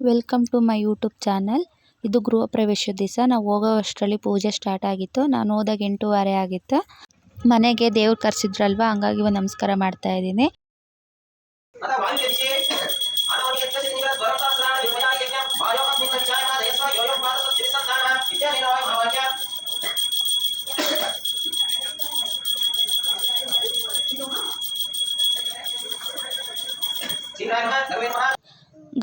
Welcome to my YouTube channel. ಇದು ಗೃಹ ಪ್ರವೇಶ ದಿವಸ ನಾವು ಹೋಗೋ ಅಷ್ಟರಲ್ಲಿ ಪೂಜೆ ಸ್ಟಾರ್ಟ್ ಆಗಿತ್ತು. ನಾನು ಹೋದಾಗ 8:15 ಆಗಿತ್ತು. ಮನೆಗೆ ದೇವ್ರು ಕರೆಸಿದ್ರಲ್ವಾ, ಹಂಗಾಗಿ ಒಂದು ನಮಸ್ಕಾರ ಮಾಡ್ತಾ ಇದ್ದೀನಿ.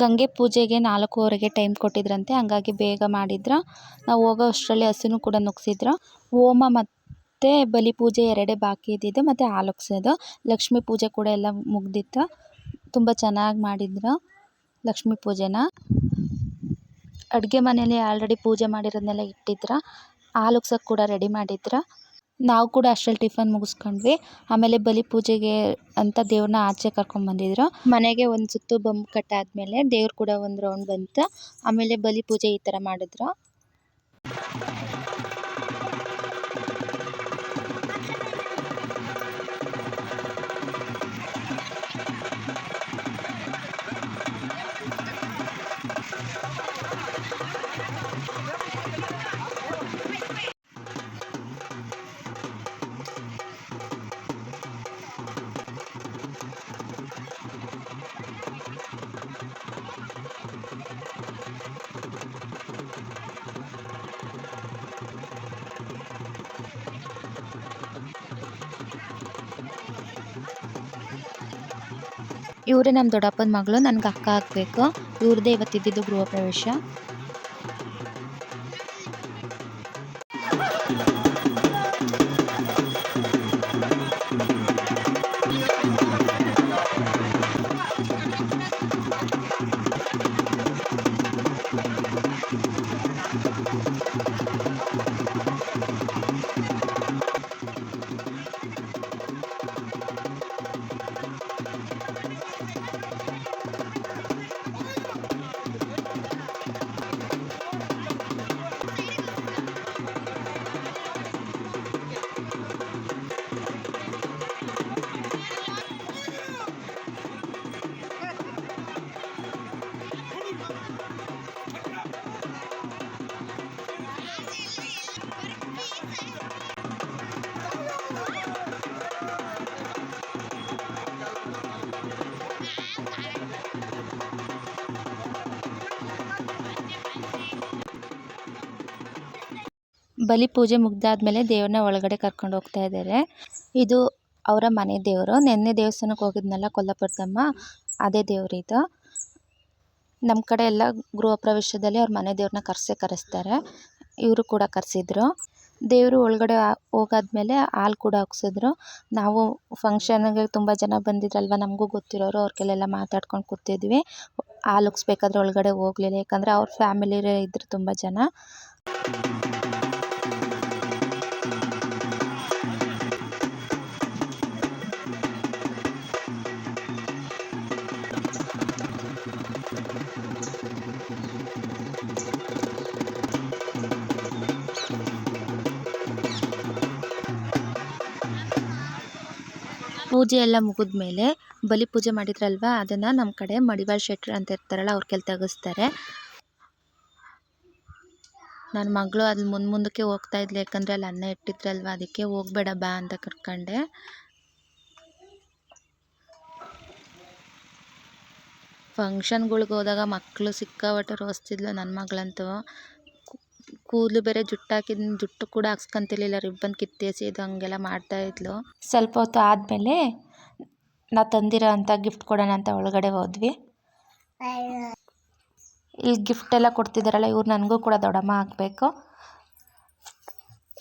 ಗಂಗೆ ಪೂಜೆಗೆ 4:15ಗೆ ಟೈಮ್ ಕೊಟ್ಟಿದ್ರಂತೆ, ಹಂಗಾಗಿ ಬೇಗ ಮಾಡಿದ್ರು. ನಾವು ಹೋಗೋ ಅಷ್ಟರಲ್ಲಿ ಹಸುನು ಕೂಡ ನುಗ್ಸಿದ್ರು. ಹೋಮ ಮತ್ತು ಬಲಿ ಪೂಜೆ ಎರಡೇ ಬಾಕಿ ಇದ್ದಿದ್ದು, ಮತ್ತು ಹಾಲುಗ್ಸೋದು. ಲಕ್ಷ್ಮೀ ಪೂಜೆ ಕೂಡ ಎಲ್ಲ ಮುಗ್ದಿತ್ತು. ತುಂಬ ಚೆನ್ನಾಗಿ ಮಾಡಿದ್ರು ಲಕ್ಷ್ಮೀ ಪೂಜೆನ. ಅಡುಗೆ ಮನೇಲಿ ಆಲ್ರೆಡಿ ಪೂಜೆ ಮಾಡಿರೋದನ್ನೆಲ್ಲ ಇಟ್ಟಿದ್ರು. ಹಾಲುಗ್ಸೋಕ್ಕೆ ಕೂಡ ರೆಡಿ ಮಾಡಿದ್ರು. ನಾವು ಕೂಡ ಅಷ್ಟರಲ್ಲಿ ಟಿಫನ್ ಮುಗಿಸ್ಕೊಂಡ್ವಿ. ಆಮೇಲೆ ಬಲಿ ಪೂಜೆಗೆ ಅಂತ ದೇವ್ರನ್ನ ಆಚೆ ಕರ್ಕೊಂಡ್ಬಂದಿದ್ರು. ಮನೆಗೆ ಒಂದು ಸುತ್ತು ಬೊಂಬು ಕಟ್ಟಾದ್ಮೇಲೆ ದೇವ್ರು ಕೂಡ ಒಂದು ರೌಂಡ್ ಬಂತು. ಆಮೇಲೆ ಬಲಿ ಪೂಜೆ ಈ ಥರ ಮಾಡಿದ್ರು. ಇವರೇ ನಮ್ಮ ದೊಡ್ಡಪ್ಪನ ಮಗಳು, ನನಗೆ ಅಕ್ಕ ಆಗಬೇಕು. ಇವ್ರದ್ದೇ ಇವತ್ತಿದ್ದು ಗೃಹ ಪ್ರವೇಶ. ಬಲಿ ಪೂಜೆ ಮುಗ್ದಾದ್ಮೇಲೆ ದೇವ್ರನ್ನ ಒಳಗಡೆ ಕರ್ಕೊಂಡು ಹೋಗ್ತಾ ಇದ್ದಾರೆ. ಇದು ಅವರ ಮನೆ ದೇವರು. ನೆನ್ನೆ ದೇವಸ್ಥಾನಕ್ಕೆ ಹೋಗಿದ್ನಲ್ಲ ಕೊಲ್ಲಾಪುರದಮ್ಮ, ಅದೇ ದೇವ್ರು ಇದು. ನಮ್ಮ ಕಡೆ ಎಲ್ಲ ಗೃಹ ಪ್ರವೇಶದಲ್ಲಿ ಅವ್ರ ಮನೆ ದೇವ್ರನ್ನ ಕರೆಸ್ತಾರೆ. ಇವರು ಕೂಡ ಕರೆಸಿದ್ರು. ದೇವರು ಒಳಗಡೆ ಹೋಗಾದ್ಮೇಲೆ ಹಾಲು ಕೂಡ ಹಾಕ್ಸಿದ್ರು. ನಾವು ಫಂಕ್ಷನ್ಗೆ ತುಂಬ ಜನ ಬಂದಿದ್ರಲ್ವ, ನಮಗೂ ಗೊತ್ತಿರೋರು, ಅವ್ರಿಗೆಲ್ಲ ಮಾತಾಡ್ಕೊಂಡು ಕೂತಿದ್ವಿ. ಹಾಲು ಉಗ್ಸ್ಬೇಕಾದ್ರೆ ಒಳಗಡೆ ಹೋಗಲಿಲ್ಲ, ಯಾಕಂದರೆ ಅವ್ರ ಫ್ಯಾಮಿಲಿ ಇದ್ರು ತುಂಬ ಜನ. ಪೂಜೆ ಎಲ್ಲ ಮುಗಿದ್ಮೇಲೆ ಬಲಿ ಪೂಜೆ ಮಾಡಿದ್ರಲ್ವ, ಅದನ್ನು ನಮ್ಮ ಕಡೆ ಮಡಿವಾಳ ಶೆಟ್ರು ಅಂತ ಇರ್ತಾರಲ್ಲ, ಅವ್ರ ಕೈಲಿ ತೆಗೆಸ್ತಾರೆ. ನನ್ನ ಮಗಳು ಅಲ್ಲಿ ಮುಂದಕ್ಕೆ ಹೋಗ್ತಾ ಇದ್ಲು, ಯಾಕಂದರೆ ಅಲ್ಲಿ ಅನ್ನ ಇಟ್ಟಿದ್ರಲ್ವ, ಅದಕ್ಕೆ ಹೋಗ್ಬೇಡ ಬಾ ಅಂತ ಕರ್ಕೊಂಡೆ. ಫಂಕ್ಷನ್ಗಳ್ಗೆ ಹೋದಾಗ ಮಕ್ಕಳು ಸಿಕ್ಕಾಪಟ್ಟೆ ರೋಸ್ತಿದ್ಲು ನನ್ನ ಮಗಳಂತೂ. ಕೂದಲು ಬೇರೆ ಜುಟ್ಟು ಕೂಡ ಹಾಕ್ಸ್ಕೊಂತಿರ್ಲಿಲ್ಲ, ರಿಬ್ಬನ್ ಕಿತ್ತೆಸೆಯೋದು ಹಂಗೆಲ್ಲ ಮಾಡ್ತಾಯಿದ್ಲು. ಸ್ವಲ್ಪ ಹೊತ್ತು ಆದಮೇಲೆ ನಾವು ತಂದಿರೋ ಅಂಥ ಗಿಫ್ಟ್ ಕೊಡೋಣ ಅಂತ ಒಳಗಡೆ ಹೋದ್ವಿ. ಇಲ್ಲಿ ಗಿಫ್ಟ್ ಎಲ್ಲ ಕೊಡ್ತಿದ್ದಾರಲ್ಲ, ಇವ್ರು ನನಗೂ ಕೂಡ ದೊಡ್ಡಮ್ಮ ಆಗಬೇಕು.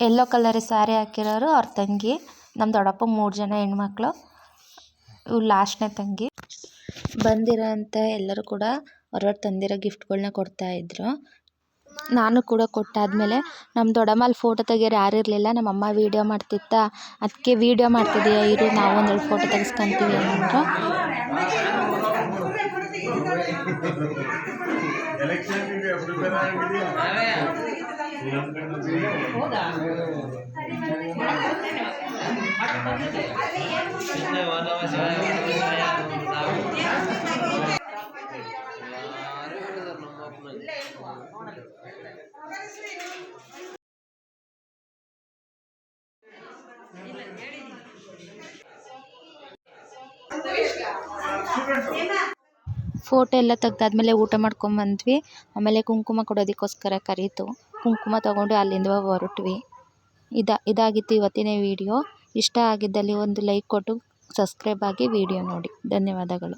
ಯೆಲ್ಲೋ ಕಲರ್ ಸ್ಯಾರಿ ಹಾಕಿರೋರು ಅವ್ರ ತಂಗಿ. ನಮ್ಮ ದೊಡ್ಡಪ್ಪ 3 ಜನ ಹೆಣ್ಮಕ್ಳು, ಇವ್ರು ಲಾಸ್ಟ್ನೇ ತಂಗಿ. ಬಂದಿರೋ ಅಂಥ ಎಲ್ಲರೂ ಕೂಡ ಅವ್ರವ್ರು ತಂದಿರೋ ಗಿಫ್ಟ್ಗಳನ್ನ ಕೊಡ್ತಾಯಿದ್ರು. ನಾನು ಕೂಡ ಕೊಟ್ಟಾದ್ಮೇಲೆ ನಮ್ಮ ದೊಡ್ಡಮ್ಮ ಅಲ್ಲಿ ಫೋಟೋ ತೆಗಿಯೋರು ಯಾರು ಇರಲಿಲ್ಲ. ನಮ್ಮಮ್ಮ ವೀಡಿಯೋ ಮಾಡ್ತಿತ್ತಾ, ಅದಕ್ಕೆ ವೀಡಿಯೋ ಮಾಡ್ತಿದ್ದೀಯ ಇರು, ನಾವು ಒಂದೆರಡು ಫೋಟೋ ತೆಗೆಸ್ಕೊಂತೀವಿ ಅಂದರು. ಫೋಟೋ ಎಲ್ಲ ತೆಗ್ದಾದ್ಮೇಲೆ ಊಟ ಮಾಡ್ಕೊಂಬಂದ್ವಿ. ಆಮೇಲೆ ಕುಂಕುಮ ಕೊಡೋದಕ್ಕೋಸ್ಕರ ಕರೀತು. ಕುಂಕುಮ ತಗೊಂಡು ಅಲ್ಲಿಂದ ಹೊರಟ್ವಿ. ಇದಾಗಿತ್ತು ಇವತ್ತಿನ ವಿಡಿಯೋ. ಇಷ್ಟ ಆಗಿದ್ದಲ್ಲಿ ಒಂದು ಲೈಕ್ ಕೊಟ್ಟು ಸಬ್ಸ್ಕ್ರೈಬ್ ಆಗಿ ವಿಡಿಯೋ ನೋಡಿ. ಧನ್ಯವಾದಗಳು.